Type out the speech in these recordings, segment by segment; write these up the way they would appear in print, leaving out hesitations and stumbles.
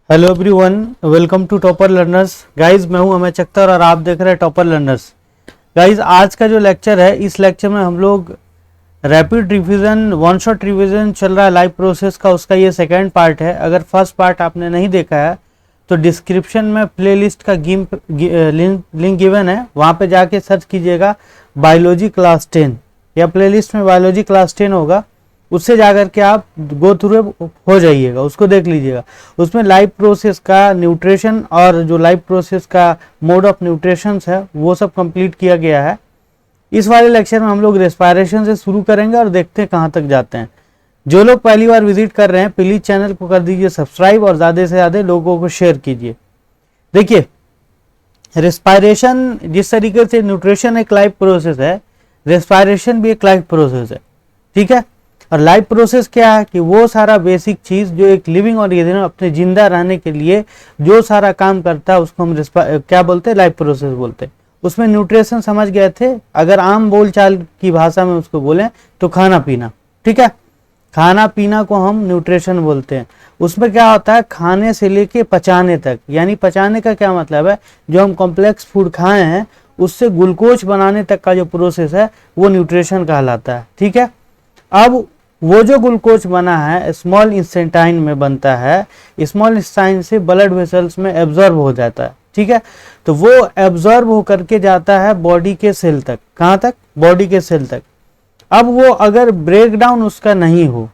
Hello everyone, welcome to Topper Learners. Guys मैं हूं अमय चक्कर और आप देख रहे हैं टॉपर लर्नर्स। गाइज आज का जो लेक्चर है, इस लेक्चर में हम लोग rapid revision, one shot revision चल रहा है लाइव प्रोसेस का, उसका ये सेकंड पार्ट है। अगर फर्स्ट पार्ट आपने नहीं देखा है तो डिस्क्रिप्शन में प्लेलिस्ट का लिंक गिवन है, वहाँ पे जाके सर्च कीजिएगा बायोलॉजी क्लास 10 या प्लेलिस्ट में बायोलॉजी क्लास 10 होगा, उससे जाकर के आप गो थ्रू हो जाइएगा, उसको देख लीजिएगा। उसमें लाइव प्रोसेस का न्यूट्रिशन और जो लाइव प्रोसेस का मोड ऑफ न्यूट्रिशन है वो सब कंप्लीट किया गया है। इस वाले लेक्चर में हम लोग रेस्पिरेशन से शुरू करेंगे और देखते हैं कहाँ तक जाते हैं। जो लोग पहली बार विजिट कर रहे हैं प्लीज चैनल को कर दीजिए सब्सक्राइब और ज़्यादा से ज़्यादा लोगों को शेयर कीजिए। देखिए, रेस्पिरेशन जिस तरीके से न्यूट्रिशन एक लाइव प्रोसेस है, रेस्पिरेशन भी एक लाइव प्रोसेस है, ठीक है। और लाइफ प्रोसेस क्या है कि वो सारा बेसिक चीज जो एक लिविंग ऑर्गेनिज्म अपने जिंदा रहने के लिए जो सारा काम करता है उसको हम क्या बोलते हैं, लाइफ प्रोसेस बोलते हैं। उसमें न्यूट्रिशन समझ गए थे, अगर आम बोलचाल की भाषा में उसको बोलें तो खाना पीना, ठीक है। खाना पीना को हम न्यूट्रिशन बोलते हैं। उसमें क्या होता है, खाने से लेके पचाने तक, यानी पचाने का क्या मतलब है, जो हम कॉम्प्लेक्स फूड खाए हैं उससे ग्लूकोज बनाने तक का जो प्रोसेस है वो न्यूट्रिशन कहलाता है, ठीक है। अब वो जो ग्लूकोज बना है स्मॉल इंस्टेंटाइन में बनता है, स्मॉल इंस्टेंटाइन से ब्लड वेसल्स में एब्जॉर्ब हो जाता है, ठीक है। तो वो एब्जॉर्ब होकर के जाता है बॉडी के सेल तक। कहाँ तक? बॉडी के सेल तक। अब वो अगर ब्रेक डाउन उसका नहीं हो,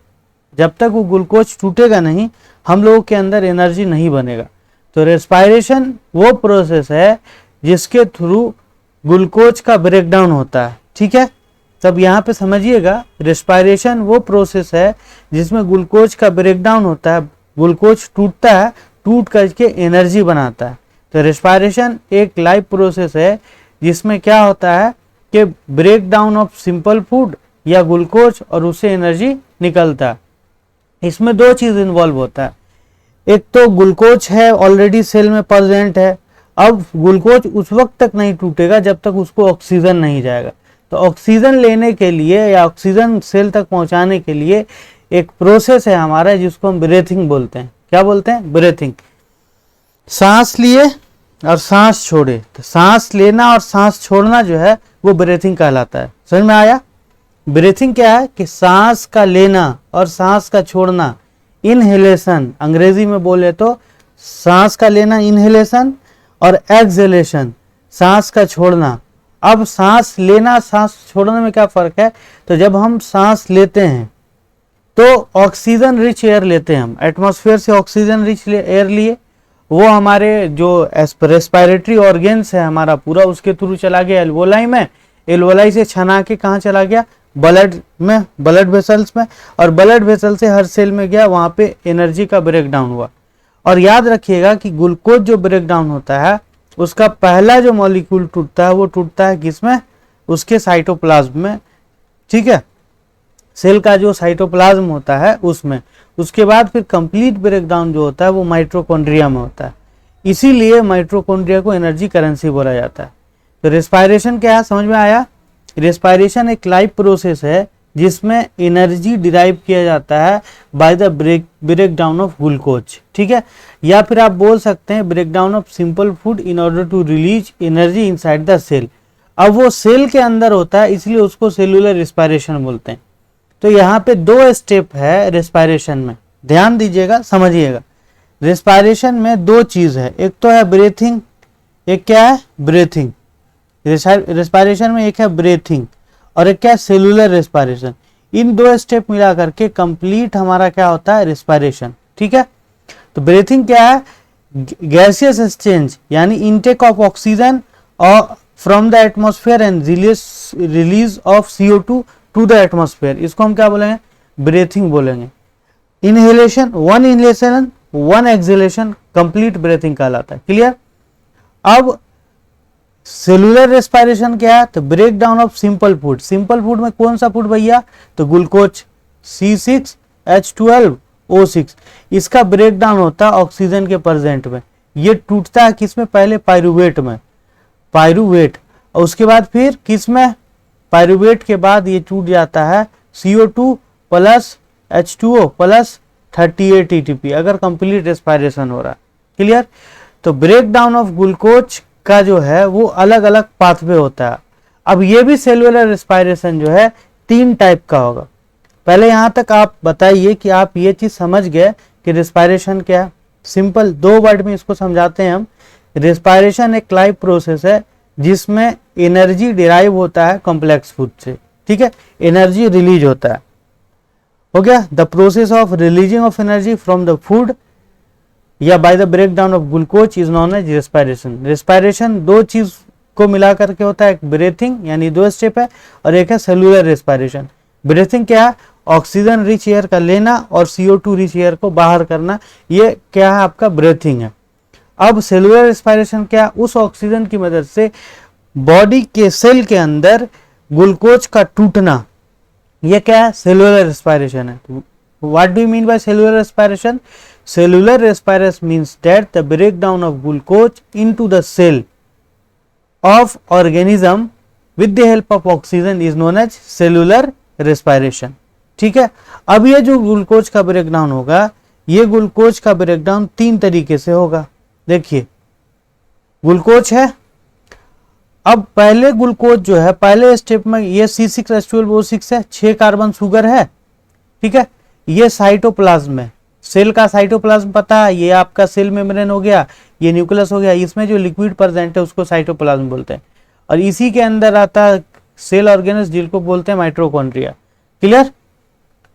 जब तक वो ग्लूकोज टूटेगा नहीं, हम लोगों के अंदर एनर्जी नहीं बनेगा। तो रेस्पिरेशन वो प्रोसेस है जिसके थ्रू ग्लूकोज का ब्रेक डाउन होता है, ठीक है। तब यहाँ पे समझिएगा, रेस्पिरेशन वो प्रोसेस है जिसमें ग्लूकोज का ब्रेकडाउन होता है, ग्लूकोज टूटता है, टूट करके एनर्जी बनाता है। तो रेस्पिरेशन एक लाइव प्रोसेस है जिसमें क्या होता है कि break down of simple food या ग्लूकोज और उससे एनर्जी निकलता है। इसमें दो चीज इन्वॉल्व होता है, एक तो ग्लूकोज है ऑलरेडी सेल में प्रेजेंट है, अब ग्लूकोज उस वक्त तक नहीं टूटेगा जब तक उसको ऑक्सीजन नहीं जाएगा। तो ऑक्सीजन लेने के लिए या ऑक्सीजन सेल तक पहुंचाने के लिए एक प्रोसेस है हमारा जिसको हम ब्रीथिंग बोलते हैं। क्या बोलते हैं? ब्रीथिंग। सांस लिए और सांस छोड़े, तो सांस लेना और सांस छोड़ना जो है वो ब्रीथिंग कहलाता है। समझ में आया? ब्रीथिंग क्या है कि सांस का लेना और सांस का छोड़ना, इनहेलेशन अंग्रेजी में बोले तो सांस का लेना इनहेलेशन और एक्सहेलेशन सांस का छोड़ना। अब सांस लेना सांस छोड़ने में क्या फर्क है? तो जब हम सांस लेते हैं तो ऑक्सीजन रिच एयर लेते हैं, हम एटमॉस्फेयर से ऑक्सीजन रिच एयर लिए, वो हमारे जो रेस्पिरेटरी ऑर्गेन्स है हमारा पूरा उसके थ्रू चला गया एल्वोलाई में, एल्वोलाई से छना के कहाँ चला गया? ब्लड में, ब्लड वेसल्स में, और ब्लड वेसल से हर सेल में गया, वहां पे एनर्जी का ब्रेक डाउन हुआ। और याद रखिएगा कि ग्लूकोज जो ब्रेक डाउन होता है उसका पहला जो मॉलिक्यूल टूटता है वो टूटता है किसमें? उसके साइटोप्लाज्म में, ठीक है। सेल का जो साइटोप्लाज्म होता है उसमें। उसके बाद फिर कंप्लीट ब्रेकडाउन जो होता है वो माइटोकॉन्ड्रिया में होता है। इसीलिए माइटोकॉन्ड्रिया को एनर्जी करेंसी बोला जाता है। तो रेस्पिरेशन क्या है, समझ में आया? रेस्पिरेशन एक लाइव प्रोसेस है जिसमें एनर्जी डिराइव किया जाता है by the break down of glucose, ठीक है। या फिर आप बोल सकते हैं break down of simple food in order to release energy inside the cell. अब वो सेल के अंदर होता है इसलिए उसको सेलुलर रेस्पिरेशन बोलते हैं। तो यहाँ पे दो स्टेप है रेस्पिरेशन में, ध्यान दीजिएगा, समझिएगा। रेस्पिरेशन में दो चीज है, एक तो है ब्रीथिंग, एक क्या है? ब्रीथिंग। रेस्पिरेशन में एक है ब्रीथिंग और एक क्या? Cellular respiration. इन दो स्टेप मिला करके कंप्लीट हमारा क्या होता है? रेस्पिरेशन, ठीक है। तो ब्रीथिंग क्या है? गैसियस एक्सचेंज, यानी इनटेक ऑफ ऑक्सीजन और from the atmosphere and release of CO2 to the atmosphere, इसको हम क्या बोलेंगे? ब्रीथिंग बोलेंगे। Inhalation, one inhalation one exhalation, complete breathing कहलाता है। क्लियर? अब सेलुलर रेस्पिरेशन क्या है? तो break down of simple food. Simple food में कौन सा फूड भैया? तो ग्लूकोज C6H12O6, इसका ब्रेक डाउन होता है ऑक्सीजन के प्रेजेंट में। ये टूटता है किसमें? पहले पायरुवेट में, पायरुवेट, और उसके बाद फिर किसमें? पायरुवेट के बाद ये टूट जाता है CO2 plus H2O plus 38 ATP अगर कंप्लीट रेस्पायरेशन हो रहा है। क्लियर? तो ब्रेक डाउन ऑफ ग्लूकोज का जो है वो अलग अलग पाथवे होता है। अब ये भी सेलुलर रेस्पायरेशन जो है 3 टाइप का होगा। पहले यहां तक आप बताइए कि आप ये चीज समझ गए कि रेस्पायरेशन क्या है। सिंपल 2 वर्ड में इसको समझाते हैं हम। रेस्पायरेशन एक लाइव प्रोसेस है जिसमें एनर्जी डिराइव होता है कॉम्प्लेक्स फूड से। ठीक है, एनर्जी रिलीज होता है। हो गया? The process of releasing of energy from the food या by the break down of glucose is known as respiration. Respiration 2 चीज को मिला करके होता है, एक ब्रीथिंग यानी 2 स्टेप है और एक है सेलुलर रेस्पायरेशन। ब्रीथिंग क्या है? ऑक्सीजन रिच एयर का लेना और CO2 रिच एयर को बाहर करना, ये क्या है? आपका ब्रीथिंग है। अब सेलुलर रेस्पायरेशन क्या है? उस ऑक्सीजन की मदद से बॉडी के सेल के अंदर ग्लूकोज का टूटना, ये क्या है? सेलुलर रेस्पायरेशन है। What do you mean by cellular respiration? Cellular respiration means that the break down of glucose into the cell of organism with the help of oxygen is known as cellular respiration। ठीक है, अब ये जो glucose का breakdown होगा, ये glucose का breakdown 3 तरीके से होगा। देखिए, ग्लूकोज है, अब पहले ग्लूकोज जो है पहले स्टेप में ये C6H12O6 है, 6 कार्बन शुगर है। ठीक है, ये साइटोप्लाज्म है, सेल का साइटोप्लाज्म पता है, ये आपका सेल मेम्ब्रेन हो गया, ये न्यूक्लियस हो गया, इसमें जो लिक्विड प्रेजेंट है उसको साइटोप्लाज्म बोलते हैं। और इसी के अंदर आता है सेल ऑर्गेनल्स जिनको बोलते हैं माइटोकॉन्ड्रिया। क्लियर?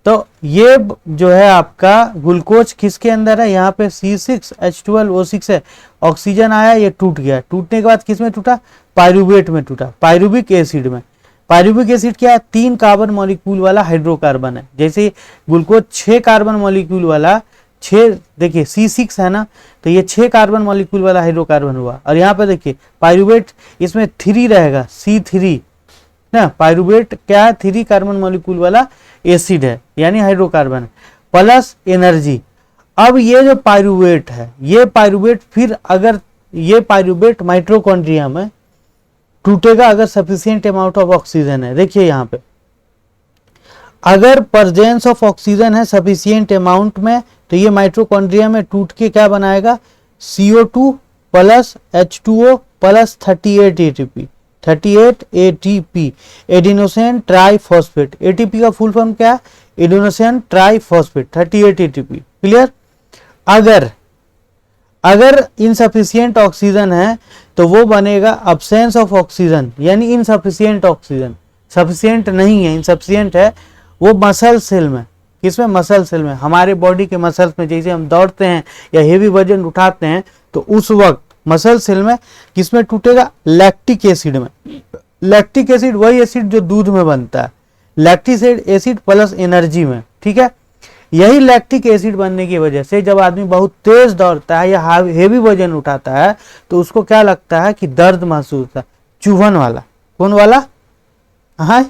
तो ये जो है आपका ग्लूकोज किसके अंदर है? यहाँ पे C6H12O6 है, ऑक्सीजन आया, ये टूट गया। टूटने के बाद किस में टूटा? पायरुवेट में टूटा, पायरुविक एसिड में। पायरुविक एसिड क्या है? 3 कार्बन मॉलिक्यूल वाला हाइड्रोकार्बन है। जैसे ग्लूकोज 6 कार्बन मॉलिक्यूल वाला, 6 देखिए C6 है ना, तो ये 6 कार्बन मॉलिक्यूल वाला हाइड्रोकार्बन हुआ। और यहाँ पे देखिए पायरुवेट, इसमें 3 रहेगा, C3 ना। पायरुवेट क्या है? 3 कार्बन मॉलिक्यूल वाला एसिड है यानी हाइड्रोकार्बन प्लस एनर्जी। अब ये जो पायरुवेट है, ये पायरुवेट फिर अगर ये पायरुवेट माइटोकॉन्ड्रिया में टूटेगा अगर सफिशिएंट अमाउंट ऑफ ऑक्सीजन है। देखिए यहाँ पे अगर प्रेजेंस ऑफ ऑक्सीजन है सफिशिएंट अमाउंट में, तो ये माइटोकॉन्ड्रिया में टूट के क्या बनाएगा? CO2 plus H2O plus 38 ATP, 38 ATP, adenosine triphosphate. ATP का फुल फॉर्म क्या है? Adenosine triphosphate, 38 ATP। क्लियर? अगर इनसफिशिएंट ऑक्सीजन है तो वो बनेगा अब्सेंस ऑफ ऑक्सीजन यानी इनसफिशिएंट ऑक्सीजन। सफिशिएंट नहीं है, इनसफिशिएंट है, वो मसल सेल में। किसमें? मसल सेल में। हमारे बॉडी के मसल्स में जैसे हम दौड़ते हैं या हेवी वजन उठाते हैं तो उस वक्त मसल सेल में किसमें टूटेगा? लैक्टिक एसिड में। लैक्टिक एसिड वही एसिड जो दूध में बनता है, लैक्टिक एसिड प्लस एनर्जी में। ठीक है, यही लैक्टिक एसिड बनने की वजह से जब आदमी बहुत तेज दौड़ता है या हेवी वजन उठाता है तो उसको क्या लगता है कि दर्द महसूस होता है, चुभन वाला। कौन वाला? हाँ,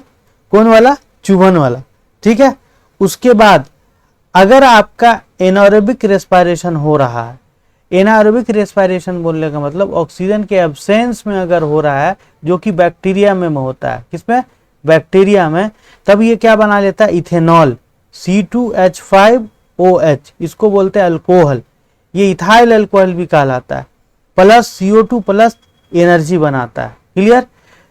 कौन वाला? चुभन वाला। ठीक है, उसके बाद अगर आपका एनारोबिक रेस्पायरेशन हो रहा है, एनारोबिक रेस्पायरेशन बोलने का मतलब ऑक्सीजन के एब्सेंस में अगर हो रहा है, जो कि बैक्टीरिया में होता है। किसमें? बैक्टीरिया में। तब ये क्या बना लेता है? इथेनॉल, C2H5OH, इसको बोलते हैं अल्कोहल। ये इथाइल अल्कोहल भी कहलाता है, प्लस CO2 प्लस एनर्जी बनाता है। क्लियर?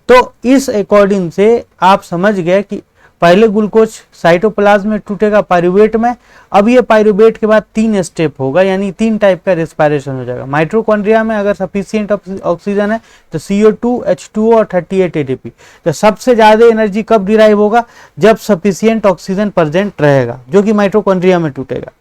तो इस अकॉर्डिंग से आप समझ गए कि पहले ग्लूकोज साइटोप्लाज्म में टूटेगा पायरुवेट में। अब ये पायरुवेट के बाद 3 स्टेप होगा यानी 3 टाइप का रेस्पायरेशन हो जाएगा। माइटोकॉन्ड्रिया में अगर सफिशिएंट ऑक्सीजन है तो CO2, H2O और 38 ATP। तो सबसे ज्यादा एनर्जी कब डिराइव होगा? जब सफिशिएंट ऑक्सीजन प्रेजेंट रहेगा, जो कि माइटोकॉन्ड्रिया में टूटेगा,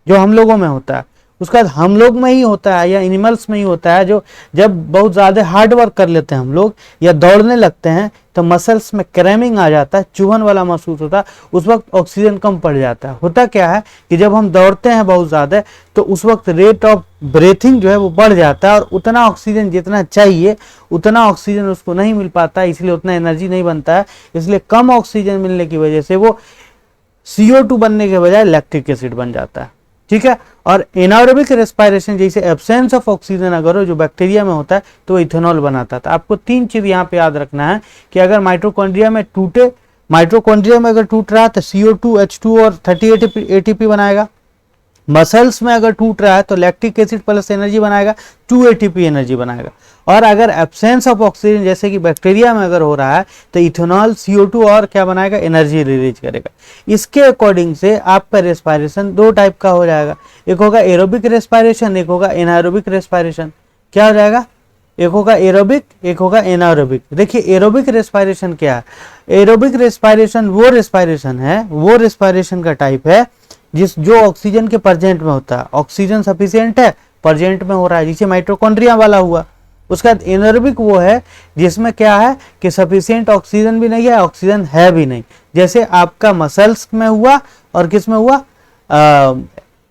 जो हम लोगों में होता है। उसका हम लोग में ही होता है या एनिमल्स में ही होता है, जो जब बहुत ज़्यादा हार्ड वर्क कर लेते हैं हम लोग या दौड़ने लगते हैं तो मसल्स में क्रैमिंग आ जाता है, चुभन वाला महसूस होता है, उस वक्त ऑक्सीजन कम पड़ जाता है। होता क्या है कि जब हम दौड़ते हैं बहुत ज़्यादा तो उस वक्त रेट ऑफ ब्रीथिंग जो है वो बढ़ जाता है और उतना ऑक्सीजन जितना चाहिए उतना ऑक्सीजन उसको नहीं मिल पाता है, इसलिए उतना एनर्जी नहीं बनता है। इसलिए कम ऑक्सीजन मिलने की वजह से वो CO2 बनने के बजाय लैक्टिक एसिड बन जाता है। ठीक है, और एनारोबिक रेस्पायरेशन जैसे एब्सेंस ऑफ ऑक्सीजन अगर हो, जो बैक्टीरिया में होता है, तो इथेनॉल बनाता था। आपको 3 चीज यहाँ पे याद रखना है कि अगर माइटोकॉन्ड्रिया में टूटे, माइटोकॉन्ड्रिया में अगर टूट रहा है तो CO2, H2 और 38 ATP बनाएगा। मसल्स में अगर टूट रहा है तो लैक्टिक एसिड प्लस एनर्जी बनाएगा, 2 ATP एनर्जी बनाएगा। और अगर एब्सेंस ऑफ ऑक्सीजन जैसे कि बैक्टीरिया में अगर हो रहा है तो इथेनॉल CO2 और क्या बनाएगा, एनर्जी रिलीज करेगा। इसके अकॉर्डिंग से आपका रेस्पायरेशन दो टाइप का हो जाएगा, एक होगा एरोबिक रेस्पायरेशन, एक होगा एनारोबिक रेस्पायरेशन। क्या हो जाएगा, एक होगा एरोबिक, एक होगा एनारोबिक। देखिए एरोबिक रेस्पायरेशन क्या है, एरोबिक रेस्पायरेशन वो रेस्पायरेशन है, वो रेस्पायरेशन का टाइप है जो ऑक्सीजन के प्रेजेंट में होता है, ऑक्सीजन सफिशिएंट है, प्रेजेंट में हो रहा है, जिसे माइटोकॉन्ड्रिया वाला हुआ। उसका एनारोबिक वो है जिसमें क्या है कि सफिशिएंट ऑक्सीजन भी नहीं है, ऑक्सीजन है भी नहीं, जैसे आपका मसल्स में हुआ और किस में हुआ,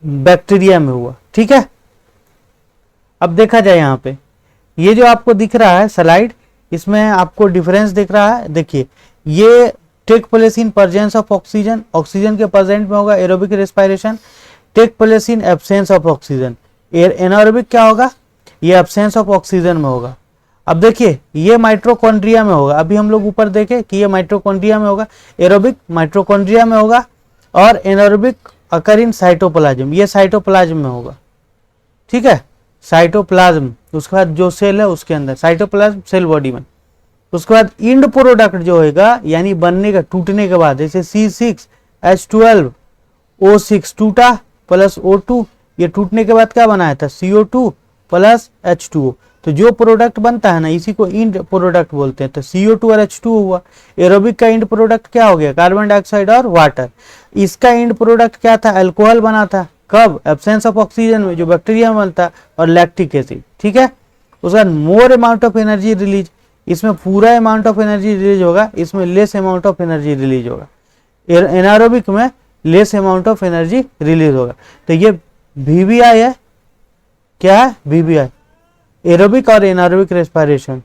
बैक्टीरिया में हुआ। ठीक है, अब देखा जाए यहाँ पे ये जो आपको दिख रहा है स्लाइड, इसमें आपको डिफरेंस दिख रहा है। देखिए ये take place in presence of oxygen, oxygen के प्रेजेंट में होगा aerobic respiration. Take place in absence of oxygen, anaerobic क्या होगा, ये एब्सेंस ऑफ ऑक्सीजन में होगा। अब देखिए ये माइटोकॉन्ड्रिया में होगा, अभी हम लोग ऊपर देखे कि ये माइटोकॉन्ड्रिया में होगा, एरोबिक माइटोकॉन्ड्रिया में होगा, और एनारोबिक अकर इन साइटोप्लाज्म, ये साइटोप्लाज्म में होगा। ठीक है, साइटोप्लाज्म, उसके बाद जो सेल है उसके अंदर, साइटोप्लाज्म सेल बॉडी में। उसके बाद इंड प्रोडक्ट जो होगा यानी बनने का, टूटने के बाद, जैसे C6H12O6 टूटा प्लस O2, ये टूटने के बाद क्या बनाया था, CO2 प्लस H2O। तो जो प्रोडक्ट बनता है ना इसी को इंड प्रोडक्ट बोलते हैं। तो CO2 और H2O हुआ। एरोबिक का इंड प्रोडक्ट क्या हो गया, कार्बन डाइऑक्साइड और वाटर। इसका इंड प्रोडक्ट क्या था, अल्कोहल बना था, कब, एब्सेंस ऑफ ऑक्सीजन में, जो बैक्टीरिया में बनता है, और लैक्टिक एसिड। ठीक है, उसका more amount of energy release, इसमें पूरा अमाउंट ऑफ एनर्जी रिलीज होगा, इसमें less amount of energy release होगा। एनारोबिक में less amount of energy release होगा। तो ये VBI है, क्या है VBI, एरोबिक और एनारोबिक रेस्पिरेशन।